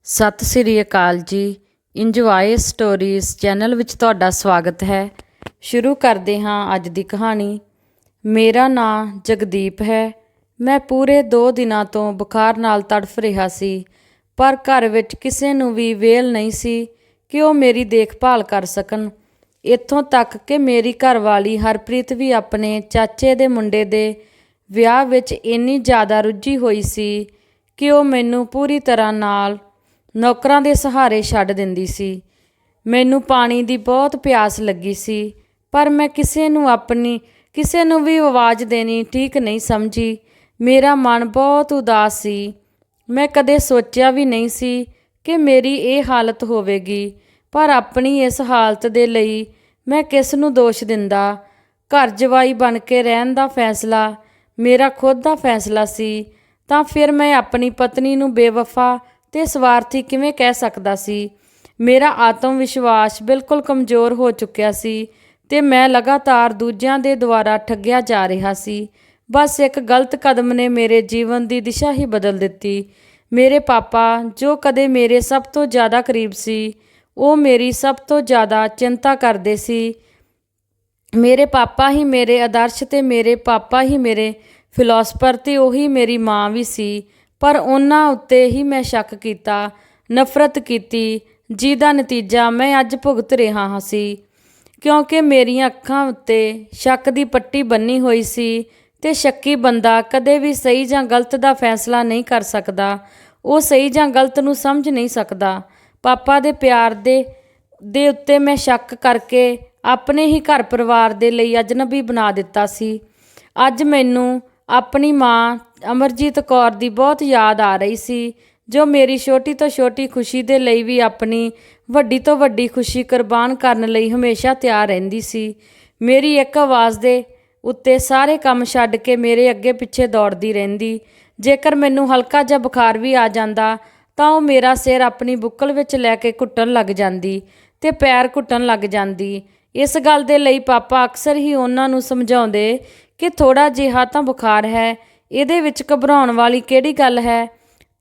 ਸਤਿ ਸ੍ਰੀ ਅਕਾਲ ਜੀ। Enjoy stories channel ਵਿੱਚ ਤੁਹਾਡਾ ਸਵਾਗਤ ਹੈ। ਸ਼ੁਰੂ ਕਰਦੇ ਹਾਂ ਅੱਜ ਦੀ ਕਹਾਣੀ। ਮੇਰਾ ਨਾਂ ਜਗਦੀਪ ਹੈ। ਮੈਂ ਪੂਰੇ 2 ਦਿਨਾਂ ਤੋਂ ਬੁਖਾਰ ਨਾਲ ਤੜਫ ਰਿਹਾ ਸੀ, ਪਰ ਘਰ ਵਿੱਚ ਕਿਸੇ ਨੂੰ ਵੀ ਵਿਹਲ ਨਹੀਂ ਸੀ ਕਿ ਉਹ ਮੇਰੀ ਦੇਖਭਾਲ ਕਰ ਸਕਣ। ਇੱਥੋਂ ਤੱਕ ਕਿ ਮੇਰੀ ਘਰਵਾਲੀ ਹਰਪ੍ਰੀਤ ਵੀ ਆਪਣੇ ਚਾਚੇ ਦੇ ਮੁੰਡੇ ਦੇ ਵਿਆਹ ਵਿੱਚ ਇੰਨੀ ਜ਼ਿਆਦਾ ਰੁੱਝੀ ਹੋਈ ਸੀ ਕਿ ਉਹ ਮੈਨੂੰ ਪੂਰੀ ਤਰ੍ਹਾਂ ਨਾਲ ਨੌਕਰਾਂ ਦੇ ਸਹਾਰੇ ਛੱਡ ਦਿੰਦੀ ਸੀ। ਮੈਨੂੰ ਪਾਣੀ ਦੀ ਬਹੁਤ ਪਿਆਸ ਲੱਗੀ ਸੀ, ਪਰ ਮੈਂ ਕਿਸੇ ਨੂੰ ਵੀ ਆਵਾਜ਼ ਦੇਣੀ ਠੀਕ ਨਹੀਂ ਸਮਝੀ। ਮੇਰਾ ਮਨ ਬਹੁਤ ਉਦਾਸ ਸੀ। ਮੈਂ ਕਦੇ ਸੋਚਿਆ ਵੀ ਨਹੀਂ ਸੀ ਕਿ ਮੇਰੀ ਇਹ ਹਾਲਤ ਹੋਵੇਗੀ, ਪਰ ਆਪਣੀ ਇਸ ਹਾਲਤ ਦੇ ਲਈ ਮੈਂ ਕਿਸ ਨੂੰ ਦੋਸ਼ ਦਿੰਦਾ। ਘਰ ਜਵਾਈ ਬਣ ਕੇ ਰਹਿਣ ਦਾ ਫੈਸਲਾ ਮੇਰਾ ਖੁਦ ਦਾ ਫੈਸਲਾ ਸੀ, ਤਾਂ ਫਿਰ ਮੈਂ ਆਪਣੀ ਪਤਨੀ ਨੂੰ ਬੇਵਫਾ ਤੇ ਸਵਾਰਥੀ ਕਿਵੇਂ ਕਹਿ ਸਕਦਾ ਸੀ। ਮੇਰਾ ਆਤਮ ਵਿਸ਼ਵਾਸ ਬਿਲਕੁਲ ਕਮਜ਼ੋਰ ਹੋ ਚੁੱਕਿਆ ਸੀ ਤੇ ਮੈਂ ਲਗਾਤਾਰ ਦੂਜਿਆਂ ਦੇ ਦੁਆਰਾ ਠੱਗਿਆ ਜਾ ਰਿਹਾ ਸੀ। ਬਸ ਇੱਕ ਗਲਤ ਕਦਮ ਨੇ ਮੇਰੇ ਜੀਵਨ ਦੀ ਦਿਸ਼ਾ ਹੀ ਬਦਲ ਦਿੱਤੀ। ਮੇਰੇ ਪਾਪਾ, ਜੋ ਕਦੇ ਮੇਰੇ ਸਭ ਤੋਂ ਜ਼ਿਆਦਾ ਕਰੀਬ ਸੀ, ਉਹ ਮੇਰੀ ਸਭ ਤੋਂ ਜ਼ਿਆਦਾ ਚਿੰਤਾ ਕਰਦੇ ਸੀ। ਮੇਰੇ ਪਾਪਾ ਹੀ ਮੇਰੇ ਆਦਰਸ਼ ਤੇ ਮੇਰੇ ਪਾਪਾ ਹੀ ਮੇਰੇ ਫਿਲਾਸਫਰ ਤੇ ਉਹੀ ਮੇਰੀ ਮਾਂ ਵੀ ਸੀ। ਪਰ ਉਹਨਾਂ ਉੱਤੇ ਹੀ ਮੈਂ ਸ਼ੱਕ ਕੀਤਾ, ਨਫ਼ਰਤ ਕੀਤੀ, ਜਿਹਦਾ ਨਤੀਜਾ ਮੈਂ ਅੱਜ ਭੁਗਤ ਰਿਹਾ ਸੀ। ਕਿਉਂਕਿ ਮੇਰੀਆਂ ਅੱਖਾਂ ਉੱਤੇ ਸ਼ੱਕ ਦੀ ਪੱਟੀ ਬੰਨ੍ਹੀ ਹੋਈ ਸੀ ਤੇ ਸ਼ੱਕੀ ਬੰਦਾ ਕਦੇ ਵੀ ਸਹੀ ਜਾਂ ਗਲਤ ਦਾ ਫੈਸਲਾ ਨਹੀਂ ਕਰ ਸਕਦਾ। ਉਹ ਸਹੀ ਜਾਂ ਗਲਤ ਨੂੰ ਸਮਝ ਨਹੀਂ ਸਕਦਾ। ਪਾਪਾ ਦੇ ਪਿਆਰ ਦੇ ਉੱਤੇ ਮੈਂ ਸ਼ੱਕ ਕਰਕੇ ਆਪਣੇ ਹੀ ਘਰ ਪਰਿਵਾਰ ਦੇ ਲਈ ਅਜਨਬੀ ਬਣਾ ਦਿੱਤਾ ਸੀ। ਅੱਜ ਮੈਨੂੰ ਆਪਣੀ ਮਾਂ ਅਮਰਜੀਤ ਕੌਰ ਦੀ ਬਹੁਤ ਯਾਦ ਆ ਰਹੀ ਸੀ, ਜੋ ਮੇਰੀ ਛੋਟੀ ਤੋਂ ਛੋਟੀ ਖੁਸ਼ੀ ਦੇ ਲਈ ਵੀ ਆਪਣੀ ਵੱਡੀ ਤੋਂ ਵੱਡੀ ਖੁਸ਼ੀ ਕੁਰਬਾਨ ਕਰਨ ਲਈ ਹਮੇਸ਼ਾ ਤਿਆਰ ਰਹਿੰਦੀ ਸੀ। ਮੇਰੀ ਇੱਕ ਆਵਾਜ਼ ਦੇ ਉੱਤੇ ਸਾਰੇ ਕੰਮ ਛੱਡ ਕੇ ਮੇਰੇ ਅੱਗੇ ਪਿੱਛੇ ਦੌੜਦੀ ਰਹਿੰਦੀ। ਜੇਕਰ ਮੈਨੂੰ ਹਲਕਾ ਜਿਹਾ ਬੁਖਾਰ ਵੀ ਆ ਜਾਂਦਾ ਤਾਂ ਉਹ ਮੇਰਾ ਸਿਰ ਆਪਣੀ ਬੁੱਕਲ ਵਿੱਚ ਲੈ ਕੇ ਘੁੱਟਣ ਲੱਗ ਜਾਂਦੀ ਤੇ ਪੈਰ ਘੁੱਟਣ ਲੱਗ ਜਾਂਦੀ। ਇਸ ਗੱਲ ਦੇ ਲਈ ਪਾਪਾ ਅਕਸਰ ਹੀ ਉਹਨਾਂ ਨੂੰ ਸਮਝਾਉਂਦੇ ਕਿ ਥੋੜ੍ਹਾ ਜਿਹਾ ਤਾਂ ਬੁਖਾਰ ਹੈ, ਇਹਦੇ ਵਿੱਚ ਘਬਰਾਉਣ ਵਾਲੀ ਕਿਹੜੀ ਗੱਲ ਹੈ।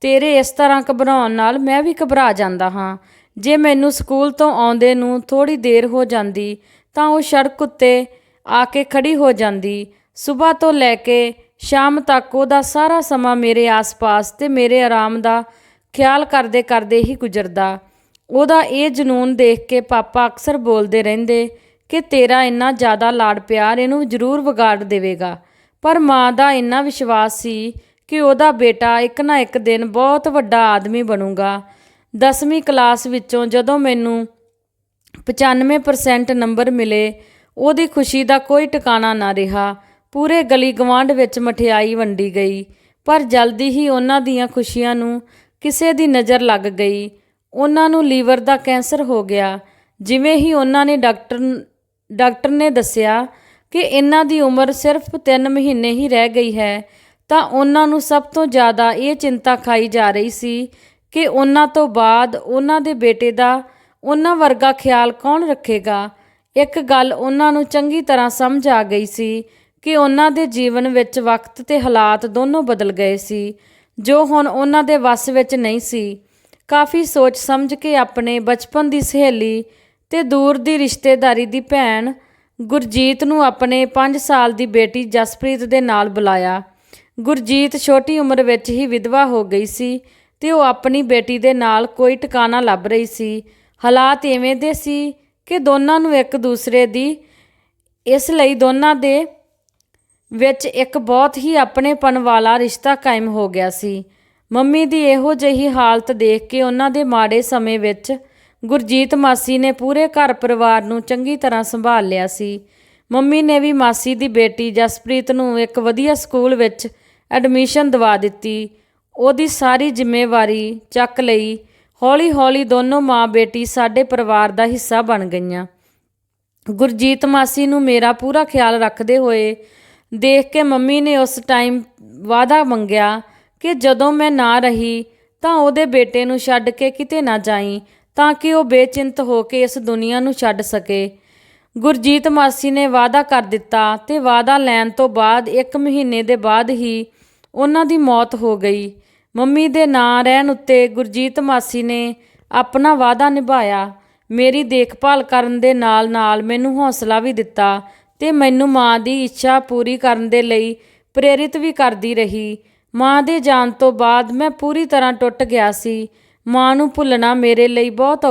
ਤੇਰੇ ਇਸ ਤਰ੍ਹਾਂ ਘਬਰਾਉਣ ਨਾਲ ਮੈਂ ਵੀ ਘਬਰਾ ਜਾਂਦਾ ਹਾਂ। ਜੇ ਮੈਨੂੰ ਸਕੂਲ ਤੋਂ ਆਉਂਦੇ ਨੂੰ ਥੋੜ੍ਹੀ ਦੇਰ ਹੋ ਜਾਂਦੀ ਤਾਂ ਉਹ ਸੜਕ ਉੱਤੇ ਆ ਕੇ ਖੜੀ ਹੋ ਜਾਂਦੀ। ਸਵੇਰ ਤੋਂ ਲੈ ਕੇ ਸ਼ਾਮ ਤੱਕ ਉਹਦਾ ਸਾਰਾ ਸਮਾਂ ਮੇਰੇ ਆਸ-ਪਾਸ ਤੇ ਮੇਰੇ ਆਰਾਮ ਦਾ ਖਿਆਲ ਕਰਦੇ ਕਰਦੇ ਹੀ ਗੁਜ਼ਰਦਾ। ਉਹਦਾ ਇਹ ਜਨੂੰਨ ਦੇਖ ਕੇ ਪਾਪਾ ਅਕਸਰ ਬੋਲਦੇ ਰਹਿੰਦੇ ਕਿ ਤੇਰਾ ਇੰਨਾ ਜ਼ਿਆਦਾ ਲਾਡ ਪਿਆਰ ਇਹਨੂੰ ਜ਼ਰੂਰ ਵਿਗਾੜ ਦੇਵੇਗਾ। ਪਰ ਮਾਂ ਦਾ ਇੰਨਾ ਵਿਸ਼ਵਾਸ ਸੀ ਕਿ ਉਹਦਾ ਬੇਟਾ ਇੱਕ ਨਾ ਇੱਕ ਦਿਨ ਬਹੁਤ ਵੱਡਾ ਆਦਮੀ ਬਣੂਗਾ। 10ਵੀਂ ਕਲਾਸ ਵਿੱਚੋਂ ਜਦੋਂ ਮੈਨੂੰ 95% ਨੰਬਰ ਮਿਲੇ, ਉਹਦੀ ਖੁਸ਼ੀ ਦਾ ਕੋਈ ਟਿਕਾਣਾ ਨਾ ਰਿਹਾ। ਪੂਰੇ ਗਲੀ ਗਵਾਂਢ ਵਿੱਚ ਮਠਿਆਈ ਵੰਡੀ ਗਈ, ਪਰ ਜਲਦੀ ਹੀ ਉਹਨਾਂ ਦੀਆਂ ਖੁਸ਼ੀਆਂ ਨੂੰ ਕਿਸੇ ਦੀ ਨਜ਼ਰ ਲੱਗ ਗਈ। ਉਹਨਾਂ ਨੂੰ ਲੀਵਰ ਦਾ ਕੈਂਸਰ ਹੋ ਗਿਆ। ਜਿਵੇਂ ਹੀ ਉਹਨਾਂ ਨੇ ਡਾਕਟਰ ਨੇ ਦੱਸਿਆ ਕਿ ਇਹਨਾਂ ਦੀ ਉਮਰ ਸਿਰਫ 3 ਮਹੀਨੇ ਹੀ ਰਹਿ ਗਈ ਹੈ, ਤਾਂ ਉਹਨਾਂ ਨੂੰ ਸਭ ਤੋਂ ਜ਼ਿਆਦਾ ਇਹ ਚਿੰਤਾ ਖਾਈ ਜਾ ਰਹੀ ਸੀ ਕਿ ਉਹਨਾਂ ਤੋਂ ਬਾਅਦ ਉਹਨਾਂ ਦੇ ਬੇਟੇ ਦਾ ਉਹਨਾਂ ਵਰਗਾ ਖਿਆਲ ਕੌਣ ਰੱਖੇਗਾ। ਇੱਕ ਗੱਲ ਉਹਨਾਂ ਨੂੰ ਚੰਗੀ ਤਰ੍ਹਾਂ ਸਮਝ ਆ ਗਈ ਸੀ ਕਿ ਉਹਨਾਂ ਦੇ ਜੀਵਨ ਵਿੱਚ ਵਕਤ ਤੇ ਹਾਲਾਤ ਦੋਨੋਂ ਬਦਲ ਗਏ ਸੀ, ਜੋ ਹੁਣ ਉਹਨਾਂ ਦੇ ਵੱਸ ਵਿੱਚ ਨਹੀਂ ਸੀ। ਕਾਫੀ ਸੋਚ ਸਮਝ ਕੇ ਆਪਣੇ ਬਚਪਨ ਦੀ ਸਹੇਲੀ ਤੇ ਦੂਰ ਦੀ ਰਿਸ਼ਤੇਦਾਰੀ ਦੀ ਭੈਣ ਗੁਰਜੀਤ ਨੂੰ ਆਪਣੇ 5 ਸਾਲ ਦੀ ਬੇਟੀ ਜਸਪ੍ਰੀਤ ਦੇ ਨਾਲ ਬੁਲਾਇਆ। ਗੁਰਜੀਤ ਛੋਟੀ ਉਮਰ ਵਿੱਚ ਹੀ ਵਿਧਵਾ ਹੋ ਗਈ ਸੀ ਤੇ ਉਹ ਆਪਣੀ ਬੇਟੀ ਦੇ ਨਾਲ ਕੋਈ ਟਿਕਾਣਾ ਲੱਭ ਰਹੀ ਸੀ। ਹਾਲਾਤ ਇਵੇਂ ਦੇ ਸੀ ਕਿ ਦੋਨਾਂ ਨੂੰ ਇੱਕ ਦੂਸਰੇ ਦੀ, ਇਸ ਲਈ ਦੋਨਾਂ ਦੇ ਵਿੱਚ ਇੱਕ ਬਹੁਤ ਹੀ ਆਪਣੇਪਨ ਵਾਲਾ ਰਿਸ਼ਤਾ ਕਾਇਮ ਹੋ ਗਿਆ ਸੀ। ਮੰਮੀ ਦੀ ਇਹੋ ਜਿਹੀ ਹਾਲਤ ਦੇਖ ਕੇ ਉਹਨਾਂ ਦੇ ਮਾੜੇ ਸਮੇਂ ਵਿੱਚ ਗੁਰਜੀਤ ਮਾਸੀ ਨੇ ਪੂਰੇ ਘਰ ਪਰਿਵਾਰ ਨੂੰ ਚੰਗੀ ਤਰ੍ਹਾਂ ਸੰਭਾਲ ਲਿਆ ਸੀ। ਮੰਮੀ ਨੇ ਵੀ ਮਾਸੀ ਦੀ ਬੇਟੀ ਜਸਪ੍ਰੀਤ ਨੂੰ ਇੱਕ ਵਧੀਆ ਸਕੂਲ ਵਿੱਚ ਐਡਮਿਸ਼ਨ ਦਿਵਾ ਦਿੱਤੀ। ਉਹਦੀ ਸਾਰੀ ਜ਼ਿੰਮੇਵਾਰੀ ਚੱਕ ਲਈ। ਹੌਲੀ ਹੌਲੀ ਦੋਨੋਂ ਮਾਂ ਬੇਟੀ ਸਾਡੇ ਪਰਿਵਾਰ ਦਾ ਹਿੱਸਾ ਬਣ ਗਈਆਂ। ਗੁਰਜੀਤ ਮਾਸੀ ਨੂੰ ਮੇਰਾ ਪੂਰਾ ਖਿਆਲ ਰੱਖਦੇ ਹੋਏ ਦੇਖ ਕੇ ਮੰਮੀ ਨੇ ਉਸ ਟਾਈਮ ਵਾਅਦਾ ਮੰਗਿਆ ਕਿ ਜਦੋਂ ਮੈਂ ਨਾ ਰਹੀ ਤਾਂ ਉਹਦੇ ਬੇਟੇ ਨੂੰ ਛੱਡ ਕੇ ਕਿਤੇ ਨਾ ਜਾਈਂ, ਤਾਂ ਕਿ ਉਹ ਬੇਚਿੰਤ ਹੋ ਕੇ ਇਸ ਦੁਨੀਆ ਨੂੰ ਛੱਡ ਸਕੇ। ਗੁਰਜੀਤ ਮਾਸੀ ਨੇ ਵਾਅਦਾ ਕਰ ਦਿੱਤਾ ਤੇ ਵਾਅਦਾ ਲੈਣ ਤੋਂ ਬਾਅਦ 1 ਮਹੀਨੇ ਦੇ ਬਾਅਦ ਹੀ ਉਹਨਾਂ ਦੀ ਮੌਤ ਹੋ ਗਈ। ਮੰਮੀ ਦੇ ਨਾਂ ਰਹਿਣ ਉੱਤੇ ਗੁਰਜੀਤ ਮਾਸੀ ਨੇ ਆਪਣਾ ਵਾਅਦਾ ਨਿਭਾਇਆ। ਮੇਰੀ ਦੇਖਭਾਲ ਕਰਨ ਦੇ ਨਾਲ ਨਾਲ ਮੈਨੂੰ ਹੌਸਲਾ ਵੀ ਦਿੱਤਾ ਅਤੇ ਮੈਨੂੰ ਮਾਂ ਦੀ ਇੱਛਾ ਪੂਰੀ ਕਰਨ ਦੇ ਲਈ ਪ੍ਰੇਰਿਤ ਵੀ ਕਰਦੀ ਰਹੀ। ਮਾਂ ਦੇ ਜਾਣ ਤੋਂ ਬਾਅਦ ਮੈਂ ਪੂਰੀ ਤਰ੍ਹਾਂ ਟੁੱਟ ਗਿਆ ਸੀ। ਮਾਂ ਨੂੰ ਭੁੱਲਣਾ ਮੇਰੇ ਲਈ ਬਹੁਤ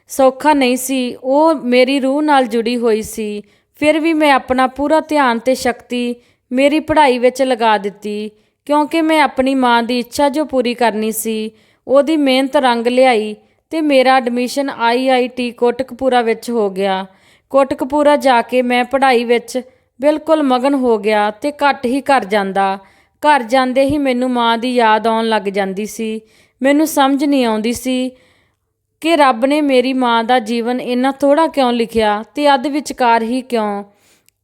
ਸੌਖਾ ਨਹੀਂ ਸੀ। ਉਹ ਮੇਰੀ ਰੂਹ ਨਾਲ ਜੁੜੀ ਹੋਈ ਸੀ। ਫਿਰ ਵੀ ਮੈਂ ਆਪਣਾ ਪੂਰਾ ਧਿਆਨ ਅਤੇ ਸ਼ਕਤੀ ਮੇਰੀ ਪੜ੍ਹਾਈ ਵਿੱਚ ਲਗਾ ਦਿੱਤੀ, ਕਿਉਂਕਿ ਮੈਂ ਆਪਣੀ ਮਾਂ ਦੀ ਇੱਛਾ ਜੋ ਪੂਰੀ ਕਰਨੀ ਸੀ ਉਹਦੀ ਮਿਹਨਤ ਰੰਗ ਲਿਆਈ ਅਤੇ ਮੇਰਾ ਐਡਮਿਸ਼ਨ IIT ਕੋਟਕਪੂਰਾ ਵਿੱਚ ਹੋ ਗਿਆ। ਕੋਟਕਪੂਰਾ ਜਾ ਕੇ ਮੈਂ ਪੜ੍ਹਾਈ ਵਿੱਚ ਬਿਲਕੁਲ ਮਗਨ ਹੋ ਗਿਆ ਅਤੇ ਘੱਟ ਹੀ ਘਰ ਜਾਂਦਾ। ਘਰ ਜਾਂਦੇ ਹੀ ਮੈਨੂੰ ਮਾਂ ਦੀ ਯਾਦ ਆਉਣ ਲੱਗ ਜਾਂਦੀ ਸੀ। ਮੈਨੂੰ ਸਮਝ ਨਹੀਂ ਆਉਂਦੀ ਸੀ ਕਿ ਰੱਬ ਨੇ ਮੇਰੀ ਮਾਂ ਦਾ ਜੀਵਨ ਇੰਨਾ ਥੋੜ੍ਹਾ ਕਿਉਂ ਲਿਖਿਆ ਅਤੇ ਅੱਧ ਵਿਚਕਾਰ ਹੀ ਕਿਉਂ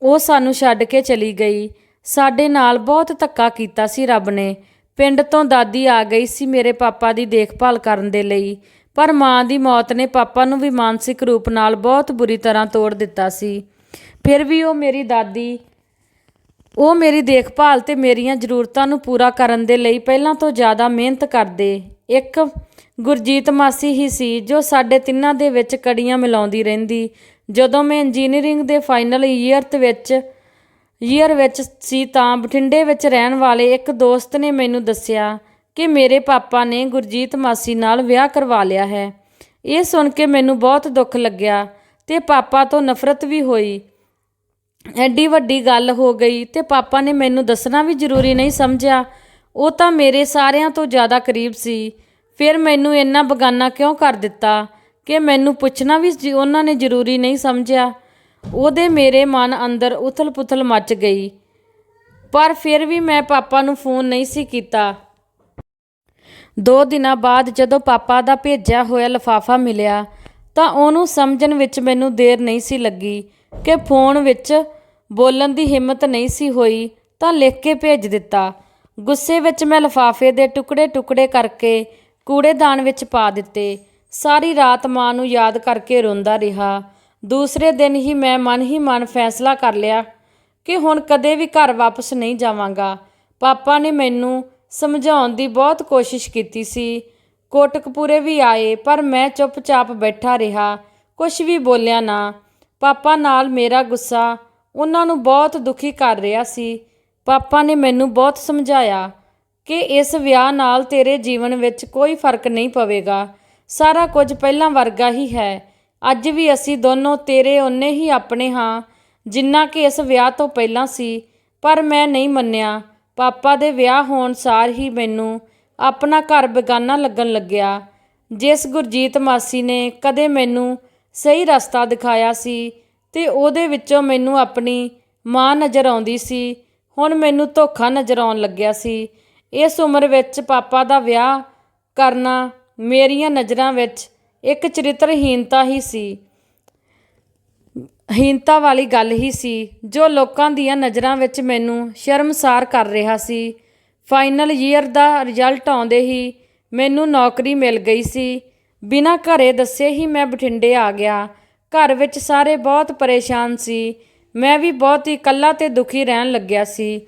ਉਹ ਸਾਨੂੰ ਛੱਡ ਕੇ ਚਲੀ ਗਈ। ਸਾਡੇ ਨਾਲ ਬਹੁਤ ਧੱਕਾ ਕੀਤਾ ਸੀ ਰੱਬ ਨੇ। ਪਿੰਡ ਤੋਂ ਦਾਦੀ ਆ ਗਈ ਸੀ ਮੇਰੇ ਪਾਪਾ ਦੀ ਦੇਖਭਾਲ ਕਰਨ ਦੇ ਲਈ, ਪਰ ਮਾਂ ਦੀ ਮੌਤ ਨੇ ਪਾਪਾ ਨੂੰ ਵੀ ਮਾਨਸਿਕ ਰੂਪ ਨਾਲ ਬਹੁਤ ਬੁਰੀ ਤਰ੍ਹਾਂ ਤੋੜ ਦਿੱਤਾ ਸੀ। ਫਿਰ ਵੀ ਉਹ ਮੇਰੀ ਦੇਖਭਾਲ ਅਤੇ ਮੇਰੀਆਂ ਜ਼ਰੂਰਤਾਂ ਨੂੰ ਪੂਰਾ ਕਰਨ ਦੇ ਲਈ ਪਹਿਲਾਂ ਤੋਂ ਜ਼ਿਆਦਾ ਮਿਹਨਤ ਕਰਦੇ। ਇੱਕ ਗੁਰਜੀਤ ਮਾਸੀ ਹੀ ਸੀ ਜੋ ਸਾਡੇ ਤਿੰਨਾਂ ਦੇ ਵਿੱਚ ਕੜੀਆਂ ਮਿਲਾਉਂਦੀ ਰਹਿੰਦੀ। ਜਦੋਂ ਮੈਂ ਇੰਜੀਨੀਅਰਿੰਗ ਦੇ ਫਾਈਨਲ ਈਅਰ ਵਿੱਚ ਸੀ ਤਾਂ ਬਠਿੰਡੇ ਵਿੱਚ ਰਹਿਣ ਵਾਲੇ ਇੱਕ ਦੋਸਤ ਨੇ ਮੈਨੂੰ ਦੱਸਿਆ ਕਿ ਮੇਰੇ ਪਾਪਾ ਨੇ ਗੁਰਜੀਤ ਮਾਸੀ ਨਾਲ ਵਿਆਹ ਕਰਵਾ ਲਿਆ ਹੈ। ਇਹ ਸੁਣ ਕੇ ਮੈਨੂੰ ਬਹੁਤ ਦੁੱਖ ਲੱਗਿਆ ਅਤੇ ਪਾਪਾ ਤੋਂ ਨਫ਼ਰਤ ਵੀ ਹੋਈ। ਐਡੀ ਵੱਡੀ ਗੱਲ ਹੋ ਗਈ ਅਤੇ ਪਾਪਾ ਨੇ ਮੈਨੂੰ ਦੱਸਣਾ ਵੀ ਜ਼ਰੂਰੀ ਨਹੀਂ ਸਮਝਿਆ। ਉਹ ਤਾਂ ਮੇਰੇ ਸਾਰਿਆਂ ਤੋਂ ਜ਼ਿਆਦਾ ਕਰੀਬ ਸੀ। ਫਿਰ ਮੈਨੂੰ ਇੰਨਾ ਬੇਗਾਨਾ ਕਿਉਂ ਕਰ ਦਿੱਤਾ ਕਿ ਮੈਨੂੰ ਪੁੱਛਣਾ ਵੀ ਉਹਨਾਂ ਨੇ ਜ਼ਰੂਰੀ ਨਹੀਂ ਸਮਝਿਆ। ਉਹਦੇ ਮੇਰੇ ਮਨ ਅੰਦਰ ਉਥਲ ਪੁਥਲ ਮੱਚ ਗਈ, ਪਰ ਫਿਰ ਵੀ ਮੈਂ ਪਾਪਾ ਨੂੰ ਫੋਨ ਨਹੀਂ ਸੀ ਕੀਤਾ। 2 ਦਿਨਾਂ ਬਾਅਦ ਜਦੋਂ ਪਾਪਾ ਦਾ ਭੇਜਿਆ ਹੋਇਆ ਲਿਫਾਫਾ ਮਿਲਿਆ ਤਾਂ ਉਹਨੂੰ ਸਮਝਣ ਵਿੱਚ ਮੈਨੂੰ ਦੇਰ ਨਹੀਂ ਸੀ ਲੱਗੀ ਕਿ ਫੋਨ ਵਿੱਚ ਬੋਲਣ ਦੀ ਹਿੰਮਤ ਨਹੀਂ ਸੀ ਹੋਈ ਤਾਂ ਲਿਖ ਕੇ ਭੇਜ ਦਿੱਤਾ। ਗੁੱਸੇ ਵਿੱਚ ਮੈਂ ਲਿਫਾਫੇ ਦੇ ਟੁਕੜੇ ਕਰਕੇ ਕੂੜੇਦਾਨ ਵਿੱਚ ਪਾ ਦਿੱਤੇ। ਸਾਰੀ ਰਾਤ ਮਾਂ ਨੂੰ ਯਾਦ ਕਰਕੇ ਰੋਂਦਾ ਰਿਹਾ। ਦੂਸਰੇ ਦਿਨ ਹੀ ਮੈਂ ਮਨ ਫੈਸਲਾ ਕਰ ਲਿਆ ਕਿ ਹੁਣ ਕਦੇ ਵੀ ਘਰ ਵਾਪਸ ਨਹੀਂ ਜਾਵਾਂਗਾ। ਪਾਪਾ ਨੇ ਮੈਨੂੰ ਸਮਝਾਉਣ ਦੀ ਬਹੁਤ ਕੋਸ਼ਿਸ਼ ਕੀਤੀ ਸੀ। ਕੋਟਕਪੂਰੇ ਵੀ ਆਏ, ਪਰ ਮੈਂ ਚੁੱਪਚਾਪ ਬੈਠਾ ਰਿਹਾ, ਕੁਛ ਵੀ ਬੋਲਿਆ ਨਾ। ਪਾਪਾ ਨਾਲ ਮੇਰਾ ਗੁੱਸਾ ਉਹਨਾਂ ਨੂੰ ਬਹੁਤ ਦੁਖੀ ਕਰ ਰਿਹਾ ਸੀ। ਪਾਪਾ ਨੇ ਮੈਨੂੰ ਬਹੁਤ ਸਮਝਾਇਆ ਕਿ ਇਸ ਵਿਆਹ ਨਾਲ ਤੇਰੇ ਜੀਵਨ ਵਿੱਚ ਕੋਈ ਫਰਕ ਨਹੀਂ ਪਵੇਗਾ, ਸਾਰਾ ਕੁਝ ਪਹਿਲਾਂ ਵਰਗਾ ਹੀ ਹੈ। ਅੱਜ ਵੀ ਅਸੀਂ ਦੋਨੋਂ ਤੇਰੇ ਓਨੇ ਹੀ ਆਪਣੇ ਹਾਂ ਜਿੰਨਾ ਕਿ ਇਸ ਵਿਆਹ ਤੋਂ ਪਹਿਲਾਂ ਸੀ। ਪਰ ਮੈਂ ਨਹੀਂ ਮੰਨਿਆ। ਪਾਪਾ ਦੇ ਵਿਆਹ ਹੋਣ ਸਾਰ ਹੀ ਮੈਨੂੰ ਆਪਣਾ ਘਰ ਬੇਗਾਨਾ ਲੱਗਣ ਲੱਗਿਆ। ਜਿਸ ਗੁਰਜੀਤ ਮਾਸੀ ਨੇ ਕਦੇ ਮੈਨੂੰ ਸਹੀ ਰਸਤਾ ਦਿਖਾਇਆ ਸੀ ਅਤੇ ਉਹਦੇ ਵਿੱਚੋਂ ਮੈਨੂੰ ਆਪਣੀ ਮਾਂ ਨਜ਼ਰ ਆਉਂਦੀ ਸੀ, ਹੁਣ ਮੈਨੂੰ ਧੋਖਾ ਨਜ਼ਰ ਆਉਣ ਲੱਗਿਆ ਸੀ। ਇਸ ਉਮਰ ਵਿੱਚ ਪਾਪਾ ਦਾ ਵਿਆਹ ਕਰਨਾ ਮੇਰੀਆਂ ਨਜ਼ਰਾਂ ਵਿੱਚ ਇੱਕ ਚਰਿੱਤਰਹੀਨਤਾ ਵਾਲੀ ਗੱਲ ਹੀ ਸੀ, ਜੋ ਲੋਕਾਂ ਦੀਆਂ ਨਜ਼ਰਾਂ ਵਿੱਚ ਮੈਨੂੰ ਸ਼ਰਮਸਾਰ ਕਰ ਰਿਹਾ ਸੀ। ਫਾਈਨਲ ਈਅਰ ਦਾ ਰਿਜ਼ਲਟ ਆਉਂਦੇ ਹੀ ਮੈਨੂੰ ਨੌਕਰੀ ਮਿਲ ਗਈ ਸੀ। ਬਿਨਾਂ ਘਰੇ ਦੱਸੇ ਹੀ ਮੈਂ ਬਠਿੰਡੇ ਆ ਗਿਆ। ਘਰ ਵਿੱਚ ਸਾਰੇ ਬਹੁਤ ਪਰੇਸ਼ਾਨ ਸੀ। ਮੈਂ ਵੀ ਬਹੁਤ ਹੀ ਇਕੱਲਾ ਅਤੇ ਦੁਖੀ ਰਹਿਣ ਲੱਗਿਆ ਸੀ।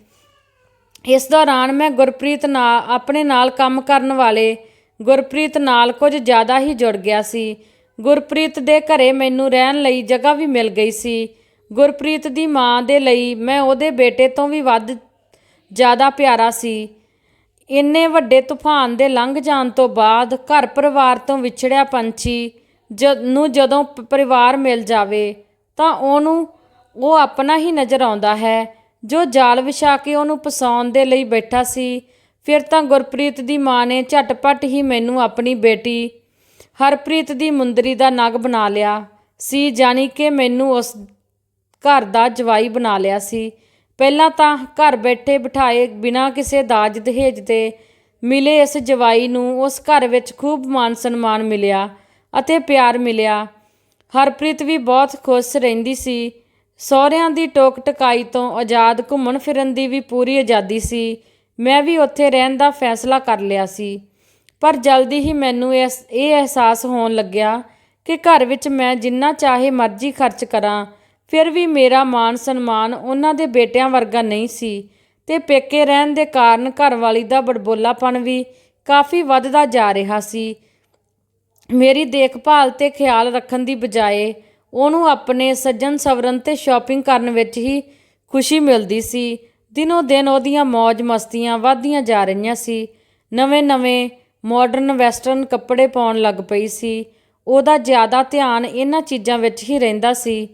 ਇਸ ਦੌਰਾਨ ਮੈਂ ਆਪਣੇ ਨਾਲ ਕੰਮ ਕਰਨ ਵਾਲੇ ਗੁਰਪ੍ਰੀਤ ਨਾਲ ਕੁਝ ਜ਼ਿਆਦਾ ਹੀ ਜੁੜ ਗਿਆ ਸੀ। ਗੁਰਪ੍ਰੀਤ ਦੇ ਘਰੇ ਮੈਨੂੰ ਰਹਿਣ ਲਈ ਜਗ੍ਹਾ ਵੀ ਮਿਲ ਗਈ ਸੀ। ਗੁਰਪ੍ਰੀਤ ਦੀ ਮਾਂ ਦੇ ਲਈ ਮੈਂ ਉਹਦੇ ਬੇਟੇ ਤੋਂ ਵੀ ਜ਼ਿਆਦਾ ਪਿਆਰਾ ਸੀ। ਇੰਨੇ ਵੱਡੇ ਤੂਫਾਨ ਦੇ ਲੰਘ ਜਾਣ ਤੋਂ ਬਾਅਦ ਘਰ ਪਰਿਵਾਰ ਤੋਂ ਵਿਛੜਿਆ ਪੰਛੀ ਨੂੰ ਜਦੋਂ ਪਰਿਵਾਰ ਮਿਲ ਜਾਵੇ ਤਾਂ ਉਹ ਆਪਣਾ ਹੀ ਨਜ਼ਰ ਆਉਂਦਾ ਹੈ, ਜੋ ਜਾਲ ਵਿਛਾ ਕੇ ਉਹਨੂੰ ਫਸਾਉਣ ਦੇ ਲਈ ਬੈਠਾ ਸੀ। ਫਿਰ ਤਾਂ ਗੁਰਪ੍ਰੀਤ ਦੀ ਮਾਂ ਨੇ ਝਟਪਟ ਹੀ ਮੈਨੂੰ ਆਪਣੀ ਬੇਟੀ ਹਰਪ੍ਰੀਤ ਦੀ ਮੁੰਦਰੀ ਦਾ ਨਗ ਬਣਾ ਲਿਆ ਸੀ, ਜਾਣੀ ਕਿ ਮੈਨੂੰ ਉਸ ਘਰ ਦਾ ਜਵਾਈ ਬਣਾ ਲਿਆ ਸੀ। ਪਹਿਲਾਂ ਤਾਂ ਘਰ ਬੈਠੇ ਬਿਠਾਏ ਬਿਨਾਂ ਕਿਸੇ ਦਾਜ ਦਹੇਜ ਦੇ ਮਿਲੇ ਇਸ ਜਵਾਈ ਨੂੰ ਉਸ ਘਰ ਵਿੱਚ ਖੂਬ ਮਾਨ ਸਨਮਾਨ ਮਿਲਿਆ ਅਤੇ ਪਿਆਰ ਮਿਲਿਆ। ਹਰਪ੍ਰੀਤ ਵੀ ਬਹੁਤ ਖੁਸ਼ ਰਹਿੰਦੀ ਸੀ। ਸਹੁਰਿਆਂ ਦੀ ਟੋਕ ਟਕਾਈ ਤੋਂ ਆਜ਼ਾਦ ਘੁੰਮਣ ਫਿਰਨ ਦੀ ਵੀ ਪੂਰੀ ਆਜ਼ਾਦੀ ਸੀ। ਮੈਂ ਵੀ ਉੱਥੇ ਰਹਿਣ ਦਾ ਫੈਸਲਾ ਕਰ ਲਿਆ ਸੀ, ਪਰ ਜਲਦੀ ਹੀ ਮੈਨੂੰ ਇਹ ਅਹਿਸਾਸ ਹੋਣ ਲੱਗਿਆ ਕਿ ਘਰ ਵਿੱਚ ਮੈਂ ਜਿੰਨਾ ਚਾਹੇ ਮਰਜ਼ੀ ਖਰਚ ਕਰਾਂ, ਫਿਰ ਵੀ ਮੇਰਾ ਮਾਣ ਸਨਮਾਨ ਉਹਨਾਂ ਦੇ ਬੇਟਿਆਂ ਵਰਗਾ ਨਹੀਂ ਸੀ ਤੇ ਪੇਕੇ ਰਹਿਣ ਦੇ ਕਾਰਨ ਘਰਵਾਲੀ ਦਾ ਬੜਬੋਲਾਪਣ ਵੀ ਕਾਫੀ ਵੱਧਦਾ ਜਾ ਰਿਹਾ ਸੀ। ਮੇਰੀ ਦੇਖਭਾਲ ਤੇ ਖਿਆਲ ਰੱਖਣ ਦੀ ਬਜਾਏ ਉਹਨੂੰ ਆਪਣੇ ਸੱਜਣ ਸਵਰਨ ਤੇ ਸ਼ਾਪਿੰਗ ਕਰਨ ਵਿੱਚ ਹੀ ਖੁਸ਼ੀ ਮਿਲਦੀ ਸੀ। ਦਿਨੋਂ ਦਿਨ ਉਹਦੀਆਂ ਮੌਜ ਮਸਤੀਆਂ ਵੱਧਦੀਆਂ ਜਾ ਰਹੀਆਂ ਸੀ। ਨਵੇਂ ਮਾਡਰਨ ਵੈਸਟਰਨ ਕੱਪੜੇ ਪਾਉਣ ਲੱਗ ਪਈ ਸੀ। ਉਹਦਾ ਜ਼ਿਆਦਾ ਧਿਆਨ ਇਹਨਾਂ ਚੀਜ਼ਾਂ ਵਿੱਚ ਹੀ ਰਹਿੰਦਾ ਸੀ।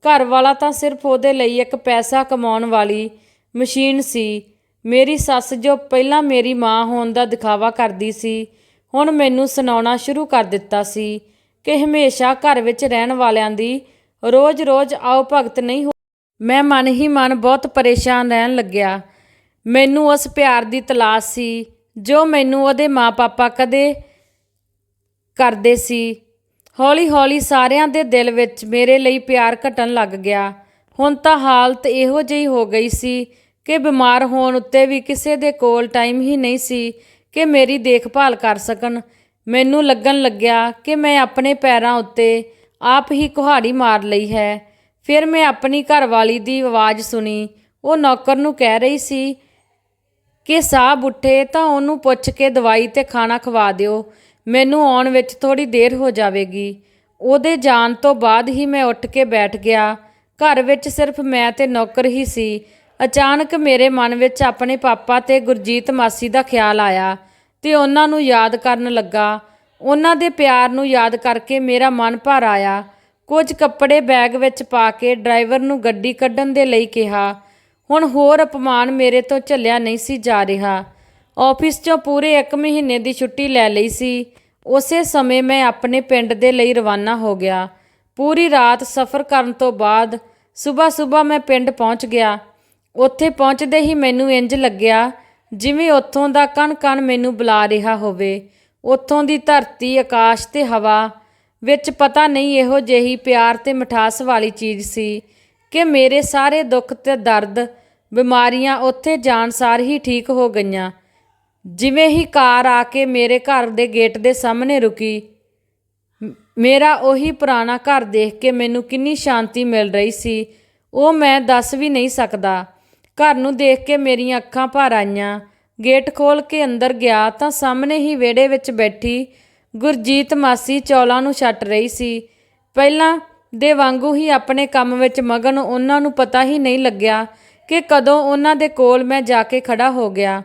ਘਰ ਵਾਲਾ ਤਾਂ ਸਿਰਫ ਉਹਦੇ ਲਈ ਇੱਕ ਪੈਸਾ ਕਮਾਉਣ ਵਾਲੀ ਮਸ਼ੀਨ ਸੀ। ਮੇਰੀ ਸੱਸ ਜੋ ਪਹਿਲਾਂ ਮੇਰੀ ਮਾਂ ਹੋਣ ਦਾ ਦਿਖਾਵਾ ਕਰਦੀ ਸੀ, ਹੁਣ ਮੈਨੂੰ ਸੁਣਾਉਣਾ ਸ਼ੁਰੂ ਕਰ ਦਿੱਤਾ ਸੀ ਕਿ ਹਮੇਸ਼ਾ ਘਰ ਵਿੱਚ ਰਹਿਣ ਵਾਲਿਆਂ ਦੀ ਰੋਜ਼-ਰੋਜ਼ ਆਓ ਭਗਤ ਨਹੀਂ ਹੋ। ਮੈਂ ਮਨ ਹੀ ਮਨ ਬਹੁਤ ਪਰੇਸ਼ਾਨ ਰਹਿਣ ਲੱਗਿਆ। ਮੈਨੂੰ ਉਸ ਪਿਆਰ ਦੀ ਤਲਾਸ਼ ਸੀ ਜੋ ਮੈਨੂੰ ਉਹਦੇ ਮਾਂ-ਪਾਪਾ ਕਦੇ ਕਰਦੇ ਸੀ। ਹੌਲੀ-ਹੌਲੀ ਸਾਰਿਆਂ ਦੇ ਦਿਲ ਵਿੱਚ ਮੇਰੇ ਲਈ ਪਿਆਰ ਘਟਣ ਲੱਗ ਗਿਆ। ਹੁਣ ਤਾਂ ਹਾਲਤ ਇਹੋ ਜਿਹੀ ਹੋ ਗਈ ਸੀ ਕਿ ਬਿਮਾਰ ਹੋਣ ਉੱਤੇ ਵੀ ਕਿਸੇ ਦੇ ਕੋਲ ਟਾਈਮ ਹੀ ਨਹੀਂ ਸੀ ਕਿ ਮੇਰੀ ਦੇਖਭਾਲ ਕਰ ਸਕਣ। ਮੈਨੂੰ ਲੱਗਣ ਲੱਗਿਆ ਕਿ ਮੈਂ ਆਪਣੇ ਪੈਰਾਂ ਉੱਤੇ ਆਪ ਹੀ ਕੁਹਾੜੀ ਮਾਰ ਲਈ ਹੈ। ਫਿਰ ਮੈਂ ਆਪਣੀ ਘਰਵਾਲੀ ਦੀ ਆਵਾਜ਼ ਸੁਣੀ। ਉਹ ਨੌਕਰ ਨੂੰ ਕਹਿ ਰਹੀ ਸੀ ਕਿ ਸਾਹਬ ਉੱਠੇ ਤਾਂ ਉਹਨੂੰ ਪੁੱਛ ਕੇ ਦਵਾਈ ਤੇ ਖਾਣਾ ਖਵਾ ਦਿਓ, ਮੈਨੂੰ ਆਉਣ ਵਿੱਚ ਥੋੜ੍ਹੀ ਦੇਰ ਹੋ ਜਾਵੇਗੀ। ਉਹਦੇ ਜਾਣ ਤੋਂ ਬਾਅਦ ਹੀ ਮੈਂ ਉੱਠ ਕੇ ਬੈਠ ਗਿਆ। ਘਰ ਵਿੱਚ ਸਿਰਫ ਮੈਂ ਤੇ ਨੌਕਰ ਹੀ ਸੀ। ਅਚਾਨਕ ਮੇਰੇ ਮਨ ਵਿੱਚ ਆਪਣੇ ਪਾਪਾ ਤੇ ਗੁਰਜੀਤ ਮਾਸੀ ਦਾ ਖਿਆਲ ਆਇਆ ਤੇ ਉਹਨਾਂ ਨੂੰ ਯਾਦ ਕਰਨ ਲੱਗਾ। ਉਹਨਾਂ ਦੇ ਪਿਆਰ ਨੂੰ ਯਾਦ ਕਰਕੇ ਮੇਰਾ ਮਨ ਭਰ ਆਇਆ। ਕੁਝ ਕੱਪੜੇ ਬੈਗ ਵਿੱਚ ਪਾ ਕੇ ਡਰਾਈਵਰ ਨੂੰ ਗੱਡੀ ਕੱਢਣ ਦੇ ਲਈ ਕਿਹਾ। ਹੁਣ ਹੋਰ ਅਪਮਾਨ ਮੇਰੇ ਤੋਂ ਝੱਲਿਆ ਨਹੀਂ ਸੀ ਜਾ ਰਿਹਾ। ਆਫਿਸ 'ਚੋਂ ਪੂਰੇ 1 ਮਹੀਨੇ ਦੀ ਛੁੱਟੀ ਲੈ ਲਈ ਸੀ। ਉਸੇ ਸਮੇਂ ਮੈਂ ਆਪਣੇ ਪਿੰਡ ਦੇ ਲਈ ਰਵਾਨਾ ਹੋ ਗਿਆ। ਪੂਰੀ ਰਾਤ ਸਫ਼ਰ ਕਰਨ ਤੋਂ ਬਾਅਦ ਸੁਬਾਹ ਮੈਂ ਪਿੰਡ ਪਹੁੰਚ ਗਿਆ। ਉੱਥੇ ਪਹੁੰਚਦੇ ਹੀ ਮੈਨੂੰ ਇੰਜ ਲੱਗਿਆ ਜਿਵੇਂ ਉੱਥੋਂ ਦਾ ਕਣ-ਕਣ ਮੈਨੂੰ ਬੁਲਾ ਰਿਹਾ ਹੋਵੇ। ਉੱਥੋਂ ਦੀ ਧਰਤੀ, ਆਕਾਸ਼ ਤੇ ਹਵਾ ਵਿੱਚ ਪਤਾ ਨਹੀਂ ਇਹੋ ਜਿਹੀ ਪਿਆਰ ਤੇ ਮਿਠਾਸ ਵਾਲੀ ਚੀਜ਼ ਸੀ ਕਿ ਮੇਰੇ ਸਾਰੇ ਦੁੱਖ ਤੇ ਦਰਦ, ਬਿਮਾਰੀਆਂ ਉੱਥੇ ਜਾਣ ਸਾਰ ਹੀ ਠੀਕ ਹੋ ਗਈਆਂ। ਜਿਵੇਂ ਹੀ ਕਾਰ ਆ ਕੇ ਮੇਰੇ ਘਰ ਦੇ ਗੇਟ ਦੇ ਸਾਹਮਣੇ ਰੁਕੀ, ਮੇਰਾ ਉਹੀ ਪੁਰਾਣਾ ਘਰ ਦੇਖ ਕੇ ਮੈਨੂੰ ਕਿੰਨੀ ਸ਼ਾਂਤੀ ਮਿਲ ਰਹੀ ਸੀ, ਉਹ ਮੈਂ ਦੱਸ ਵੀ ਨਹੀਂ ਸਕਦਾ। ਘਰ ਨੂੰ ਦੇਖ ਕੇ ਮੇਰੀਆਂ ਅੱਖਾਂ ਭਰ ਆਈਆਂ। ਗੇਟ ਖੋਲ੍ਹ ਕੇ ਅੰਦਰ ਗਿਆ ਤਾਂ ਸਾਹਮਣੇ ਹੀ ਵਿਹੜੇ ਵਿੱਚ ਬੈਠੀ ਗੁਰਜੀਤ ਮਾਸੀ ਚੌਲਾਂ ਨੂੰ ਛੱਟ ਰਹੀ ਸੀ। ਪਹਿਲਾਂ ਦੇ ਵਾਂਗੂ ਹੀ ਆਪਣੇ ਕੰਮ ਵਿੱਚ ਮਗਨ। ਉਹਨਾਂ ਨੂੰ ਪਤਾ ਹੀ ਨਹੀਂ ਲੱਗਿਆ ਕਿ ਕਦੋਂ ਉਹਨਾਂ ਦੇ ਕੋਲ ਮੈਂ ਜਾ ਕੇ ਖੜਾ ਹੋ ਗਿਆ।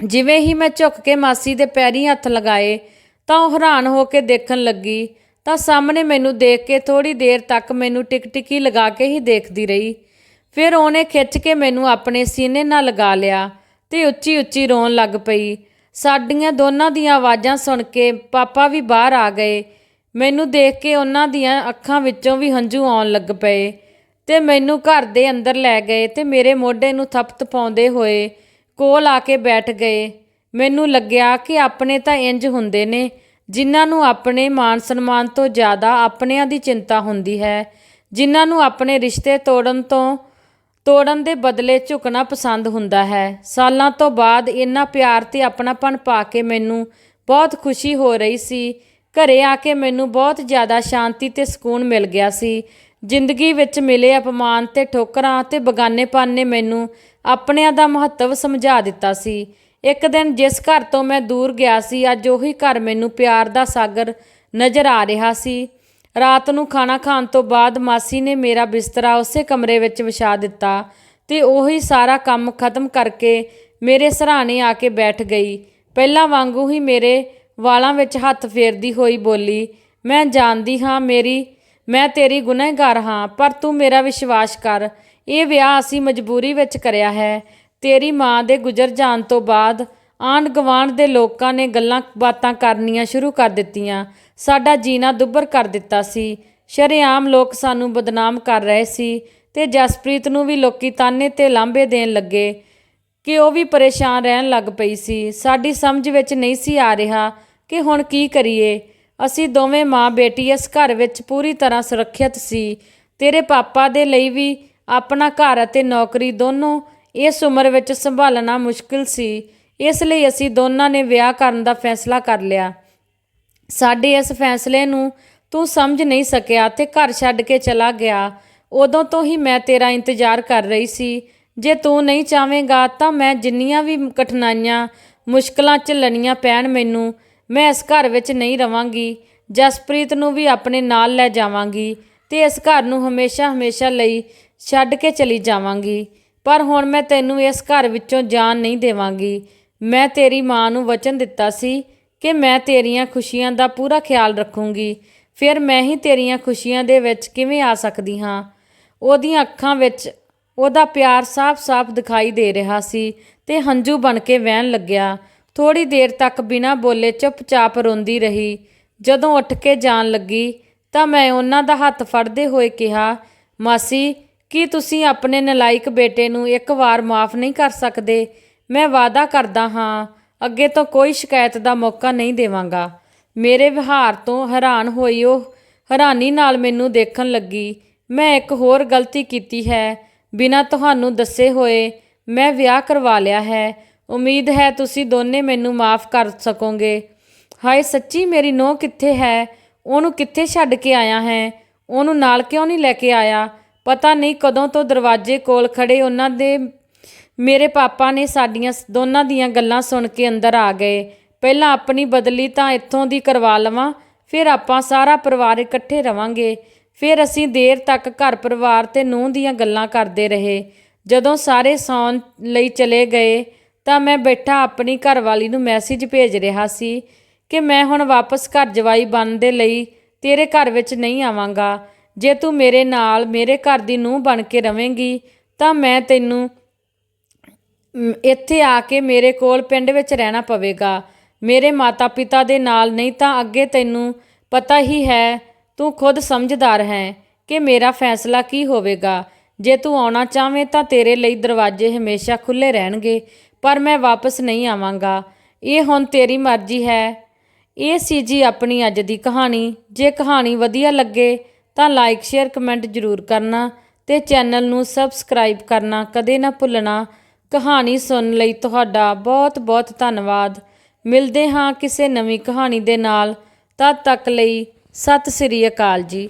ਜਿਵੇਂ ਹੀ ਮੈਂ ਝੁੱਕ ਕੇ ਮਾਸੀ ਦੇ ਪੈਰੀਂ ਹੱਥ ਲਗਾਏ ਤਾਂ ਉਹ ਹੈਰਾਨ ਹੋ ਕੇ ਦੇਖਣ ਲੱਗੀ ਤਾਂ ਸਾਹਮਣੇ ਮੈਨੂੰ ਦੇਖ ਕੇ ਥੋੜ੍ਹੀ ਦੇਰ ਤੱਕ ਮੈਨੂੰ ਟਿਕੀ ਲਗਾ ਕੇ ਹੀ ਦੇਖਦੀ ਰਹੀ। ਫਿਰ ਉਹਨੇ ਖਿੱਚ ਕੇ ਮੈਨੂੰ ਆਪਣੇ ਸੀਨੇ ਨਾਲ ਲਗਾ ਲਿਆ ਤੇ ਉੱਚੀ ਰੋਣ ਲੱਗ ਪਈ। ਸਾਡੀਆਂ ਦੋਨਾਂ ਦੀਆਂ ਆਵਾਜ਼ਾਂ ਸੁਣ ਕੇ ਪਾਪਾ ਵੀ ਬਾਹਰ ਆ ਗਏ। ਮੈਨੂੰ ਦੇਖ ਕੇ ਉਹਨਾਂ ਦੀਆਂ ਅੱਖਾਂ ਵਿੱਚੋਂ ਵੀ ਹੰਝੂ ਆਉਣ ਲੱਗ ਪਏ ਤੇ ਮੈਨੂੰ ਘਰ ਦੇ ਅੰਦਰ ਲੈ ਗਏ ਤੇ ਮੇਰੇ ਮੋਢੇ ਨੂੰ ਥਪਥਪਾਉਂਦੇ ਹੋਏ ਕੋਲ ਆ ਕੇ ਬੈਠ ਗਏ। ਮੈਨੂੰ ਲੱਗਿਆ ਕਿ ਆਪਣੇ ਤਾਂ ਇੰਜ ਹੁੰਦੇ ਨੇ ਜਿਨ੍ਹਾਂ ਨੂੰ ਆਪਣੇ ਮਾਣ ਸਨਮਾਨ ਤੋਂ ਜ਼ਿਆਦਾ ਆਪਣਿਆਂ ਦੀ ਚਿੰਤਾ ਹੁੰਦੀ ਹੈ, ਜਿਨ੍ਹਾਂ ਨੂੰ ਆਪਣੇ ਰਿਸ਼ਤੇ ਤੋੜਨ ਦੇ ਬਦਲੇ ਝੁਕਣਾ ਪਸੰਦ ਹੁੰਦਾ ਹੈ। ਸਾਲਾਂ ਤੋਂ ਬਾਅਦ ਇੰਨਾ ਪਿਆਰ ਤੇ ਆਪਣਾਪਣ ਪਾ ਕੇ ਮੈਨੂੰ ਬਹੁਤ ਖੁਸ਼ੀ ਹੋ ਰਹੀ ਸੀ। ਘਰੇ ਆ ਕੇ ਮੈਨੂੰ ਬਹੁਤ ਜ਼ਿਆਦਾ ਸ਼ਾਂਤੀ ਤੇ ਸਕੂਨ ਮਿਲ ਗਿਆ ਸੀ। ਜ਼ਿੰਦਗੀ ਵਿੱਚ ਮਿਲੇ ਅਪਮਾਨ ਤੇ ਠੋਕਰਾਂ ਤੇ ਬਗਾਨੇਪਨ ਨੇ ਮੈਨੂੰ ਆਪਣਿਆਂ ਦਾ ਮਹੱਤਵ ਸਮਝਾ ਦਿੱਤਾ ਸੀ। ਇੱਕ ਦਿਨ ਜਿਸ ਘਰ ਤੋਂ ਮੈਂ ਦੂਰ ਗਿਆ ਸੀ, ਅੱਜ ਉਹੀ ਘਰ ਮੈਨੂੰ ਪਿਆਰ ਦਾ ਸਾਗਰ ਨਜ਼ਰ ਆ ਰਿਹਾ ਸੀ। ਰਾਤ ਨੂੰ ਖਾਣਾ ਖਾਣ ਤੋਂ ਬਾਅਦ ਮਾਸੀ ਨੇ ਮੇਰਾ ਬਿਸਤਰਾ ਉਸੇ ਕਮਰੇ ਵਿੱਚ ਵਿਛਾ ਦਿੱਤਾ ਤੇ ਉਹੀ ਸਾਰਾ ਕੰਮ ਖਤਮ ਕਰਕੇ ਮੇਰੇ ਸਿਰਹਾਣੇ ਆ ਕੇ ਬੈਠ ਗਈ। ਪਹਿਲਾਂ ਵਾਂਗੂ ਹੀ ਮੇਰੇ ਵਾਲਾਂ ਵਿੱਚ ਹੱਥ ਫੇਰਦੀ ਹੋਈ ਬੋਲੀ, ਮੈਂ ਜਾਣਦੀ ਹਾਂ ਮੈਂ ਤੇਰੀ ਗੁਨਾਹਗਾਰ ਹਾਂ, ਪਰ ਤੂੰ ਮੇਰਾ ਵਿਸ਼ਵਾਸ ਕਰ, ਇਹ ਵਿਆਹ ਅਸੀਂ ਮਜਬੂਰੀ ਵਿੱਚ ਕਰਿਆ ਹੈ। ਤੇਰੀ ਮਾਂ ਦੇ ਗੁਜ਼ਰ ਜਾਣ ਤੋਂ ਬਾਅਦ ਆਂਢ ਗੁਆਂਢ ਦੇ ਲੋਕਾਂ ਨੇ ਗੱਲਾਂ ਬਾਤਾਂ ਕਰਨੀਆਂ ਸ਼ੁਰੂ ਕਰ ਦਿੱਤੀਆਂ। ਸਾਡਾ ਜੀਣਾ ਦੁੱਭਰ ਕਰ ਦਿੱਤਾ ਸੀ। ਸ਼ਰੇਆਮ ਲੋਕ ਸਾਨੂੰ ਬਦਨਾਮ ਕਰ ਰਹੇ ਸੀ ਤੇ ਜਸਪ੍ਰੀਤ ਨੂੰ ਵੀ ਲੋਕੀ ਤਾਨੇ ਤੇ ਲਾਂਭੇ ਦੇਣ ਲੱਗੇ ਕਿ ਉਹ ਵੀ ਪਰੇਸ਼ਾਨ ਰਹਿਣ ਲੱਗ ਪਈ ਸੀ। ਸਾਡੀ ਸਮਝ ਵਿੱਚ ਨਹੀਂ ਸੀ ਆ ਰਿਹਾ ਕਿ ਹੁਣ ਕੀ ਕਰੀਏ। ਅਸੀਂ ਦੋਵੇਂ ਮਾਂ ਬੇਟੀ ਇਸ ਘਰ ਵਿੱਚ ਪੂਰੀ ਤਰ੍ਹਾਂ ਸੁਰੱਖਿਅਤ ਸੀ। ਤੇਰੇ ਪਾਪਾ ਦੇ ਲਈ ਵੀ ਆਪਣਾ ਘਰ ਅਤੇ ਨੌਕਰੀ ਦੋਨੋਂ ਇਸ ਉਮਰ ਵਿੱਚ ਸੰਭਾਲਣਾ ਮੁਸ਼ਕਿਲ ਸੀ। ਇਸ ਲਈ ਅਸੀਂ ਦੋਨਾਂ ਨੇ ਵਿਆਹ ਕਰਨ ਦਾ ਫੈਸਲਾ ਕਰ ਲਿਆ। ਸਾਡੇ ਇਸ ਫੈਸਲੇ ਨੂੰ ਤੂੰ ਸਮਝ ਨਹੀਂ ਸਕਿਆ ਤੇ ਘਰ ਛੱਡ ਕੇ ਚਲਾ ਗਿਆ। ਉਦੋਂ ਤੋਂ ਹੀ ਮੈਂ ਤੇਰਾ ਇੰਤਜ਼ਾਰ ਕਰ ਰਹੀ ਸੀ। ਜੇ ਤੂੰ ਨਹੀਂ ਚਾਹਵੇਂਗਾ ਤਾਂ ਮੈਂ ਜਿੰਨੀਆਂ ਵੀ ਕਠਿਨਾਈਆਂ ਮੁਸ਼ਕਲਾਂ ਝੱਲਣੀਆਂ ਪੈਣ ਮੈਨੂੰ, ਮੈਂ ਇਸ ਘਰ ਵਿੱਚ ਨਹੀਂ ਰਵਾਂਗੀ। ਜਸਪ੍ਰੀਤ ਨੂੰ ਵੀ ਆਪਣੇ ਨਾਲ ਲੈ ਜਾਵਾਂਗੀ ਤੇ ਇਸ ਘਰ ਨੂੰ ਹਮੇਸ਼ਾ ਹਮੇਸ਼ਾ ਲਈ ਛੱਡ ਕੇ ਚਲੀ ਜਾਵਾਂਗੀ। ਪਰ ਹੁਣ ਮੈਂ ਤੈਨੂੰ ਇਸ ਘਰ ਵਿੱਚੋਂ ਜਾਣ ਨਹੀਂ ਦੇਵਾਂਗੀ। ਮੈਂ ਤੇਰੀ ਮਾਂ ਨੂੰ ਵਚਨ ਦਿੱਤਾ ਸੀ ਕਿ ਮੈਂ ਤੇਰੀਆਂ ਖੁਸ਼ੀਆਂ ਦਾ ਪੂਰਾ ਖਿਆਲ ਰੱਖੂੰਗੀ। ਫਿਰ ਮੈਂ ਹੀ ਤੇਰੀਆਂ ਖੁਸ਼ੀਆਂ ਦੇ ਵਿੱਚ ਕਿਵੇਂ ਆ ਸਕਦੀ ਹਾਂ? ਉਹਦੀਆਂ ਅੱਖਾਂ ਵਿੱਚ ਉਹਦਾ ਪਿਆਰ ਸਾਫ਼-ਸਾਫ਼ ਦਿਖਾਈ ਦੇ ਰਿਹਾ ਸੀ ਤੇ ਹੰਝੂ ਬਣ ਕੇ ਵਹਿਣ ਲੱਗਿਆ। ਥੋੜ੍ਹੀ ਦੇਰ ਤੱਕ ਬਿਨਾਂ ਬੋਲੇ ਚੁੱਪ-ਚਾਪ ਰੋਂਦੀ ਰਹੀ। ਜਦੋਂ ਉੱਠ ਕੇ ਜਾਣ ਲੱਗੀ ਤਾਂ ਮੈਂ ਉਹਨਾਂ ਦਾ ਹੱਥ ਫੜਦੇ ਹੋਏ ਕਿਹਾ, ਮਾਸੀ, ਕੀ ਤੁਸੀਂ ਆਪਣੇ ਨਲਾਇਕ ਬੇਟੇ ਨੂੰ ਇੱਕ ਵਾਰ ਮਾफ़ ਨਹੀਂ ਕਰ ਸਕਦੇ? ਮੈਂ ਵਾਅਦਾ ਕਰਦਾ ਹਾਂ ਅੱਗੇ ਤੋਂ ਕੋਈ ਸ਼ਿਕਾਇਤ ਦਾ ਮੌਕਾ ਨਹੀਂ ਦੇਵਾਂਗਾ। ਮੇਰੇ ਵਿਹਾਰ ਤੋਂ ਹੈਰਾਨ ਹੋਈ ਉਹ ਹੈਰਾਨੀ ਨਾਲ ਮੈਨੂੰ ਦੇਖਣ ਲੱਗੀ। ਮੈਂ ਇੱਕ ਹੋਰ ਗਲਤੀ ਕੀਤੀ ਹੈ। ਬਿਨਾਂ ਤੁਹਾਨੂੰ ਦੱਸੇ ਹੋਏ ਮੈਂ ਵਿਆਹ ਕਰਵਾ ਲਿਆ ਹੈ। ਉਮੀਦ ਹੈ ਤੁਸੀਂ ਦੋਨੇ ਮੈਨੂੰ ਮਾफ़ ਕਰ ਸਕੋਗੇ। ਹਾਏ ਸੱਚੀ, ਮੇਰੀ ਨੂੰਹ ਕਿੱਥੇ ਹੈ? ਉਹਨੂੰ ਕਿੱਥੇ ਛੱਡ ਕੇ ਆਇਆ ਹੈ? ਉਹਨੂੰ ਨਾਲ ਕਿਉਂ ਨਹੀਂ ਲੈ ਕੇ ਆਇਆ? ਪਤਾ ਨਹੀਂ ਕਦੋਂ ਤੋਂ ਦਰਵਾਜ਼ੇ ਕੋਲ ਖੜੇ ਉਹਨਾਂ ਦੇ ਮੇਰੇ ਪਾਪਾ ਨੇ ਸਾਡੀਆਂ ਦੋਨਾਂ ਦੀਆਂ ਗੱਲਾਂ ਸੁਣ ਕੇ ਅੰਦਰ ਆ ਗਏ। ਪਹਿਲਾਂ ਆਪਣੀ ਬਦਲੀ ਤਾਂ ਇੱਥੋਂ ਦੀ ਕਰਵਾ ਲਵਾਂ, ਫਿਰ ਆਪਾਂ ਸਾਰਾ ਪਰਿਵਾਰ ਇਕੱਠੇ ਰਵਾਂਗੇ। ਫਿਰ ਅਸੀਂ ਦੇਰ ਤੱਕ ਘਰ ਪਰਿਵਾਰ ਤੇ ਨੂੰਹ ਦੀਆਂ ਗੱਲਾਂ ਕਰਦੇ ਰਹੇ। ਜਦੋਂ ਸਾਰੇ ਸੌਣ ਲਈ ਚਲੇ ਗਏ ਤਾਂ ਮੈਂ ਬੈਠਾ ਆਪਣੀ ਘਰਵਾਲੀ ਨੂੰ ਮੈਸੇਜ ਭੇਜ ਰਿਹਾ ਸੀ ਕਿ ਮੈਂ ਹੁਣ ਵਾਪਸ ਘਰ ਜਵਾਈ ਬਣਨ ਦੇ ਲਈ ਤੇਰੇ ਘਰ ਵਿੱਚ ਨਹੀਂ ਆਵਾਂਗਾ। ਜੇ ਤੂੰ ਮੇਰੇ ਨਾਲ ਮੇਰੇ ਘਰ ਦੀ ਨੂੰਹ ਬਣ ਕੇ ਰਵੇਂਗੀ ਤਾਂ ਮੈਂ ਤੈਨੂੰ ਇੱਥੇ ਆ ਕੇ ਮੇਰੇ ਕੋਲ ਪਿੰਡ ਵਿੱਚ ਰਹਿਣਾ ਪਵੇਗਾ, ਮੇਰੇ ਮਾਤਾ ਪਿਤਾ ਦੇ ਨਾਲ। ਨਹੀਂ ਤਾਂ ਅੱਗੇ ਤੈਨੂੰ ਪਤਾ ਹੀ ਹੈ, ਤੂੰ ਖੁਦ ਸਮਝਦਾਰ ਹੈ ਕਿ ਮੇਰਾ ਫੈਸਲਾ ਕੀ ਹੋਵੇਗਾ। ਜੇ ਤੂੰ ਆਉਣਾ ਚਾਹਵੇਂ ਤਾਂ ਤੇਰੇ ਲਈ ਦਰਵਾਜ਼ੇ ਹਮੇਸ਼ਾ ਖੁੱਲ੍ਹੇ ਰਹਿਣਗੇ, ਪਰ ਮੈਂ ਵਾਪਸ ਨਹੀਂ ਆਵਾਂਗਾ। ਇਹ ਹੁਣ ਤੇਰੀ ਮਰਜ਼ੀ ਹੈ। ਇਹ ਸੀ ਜੀ ਆਪਣੀ ਅੱਜ ਦੀ ਕਹਾਣੀ। ਜੇ ਕਹਾਣੀ ਵਧੀਆ ਲੱਗੇ ਤਾਂ ਲਾਈਕ, ਸ਼ੇਅਰ, ਕਮੈਂਟ ਜ਼ਰੂਰ ਕਰਨਾ ਤੇ ਚੈਨਲ ਨੂੰ ਸਬਸਕ੍ਰਾਈਬ ਕਰਨਾ ਕਦੇ ਨਾ ਭੁੱਲਣਾ। ਕਹਾਣੀ ਸੁਣਨ ਲਈ ਤੁਹਾਡਾ ਬਹੁਤ ਬਹੁਤ ਧੰਨਵਾਦ। ਮਿਲਦੇ ਹਾਂ ਕਿਸੇ ਨਵੀਂ ਕਹਾਣੀ ਦੇ ਨਾਲ। ਤਦ ਤੱਕ ਲਈ ਸਤਿ ਸ੍ਰੀ ਅਕਾਲ ਜੀ।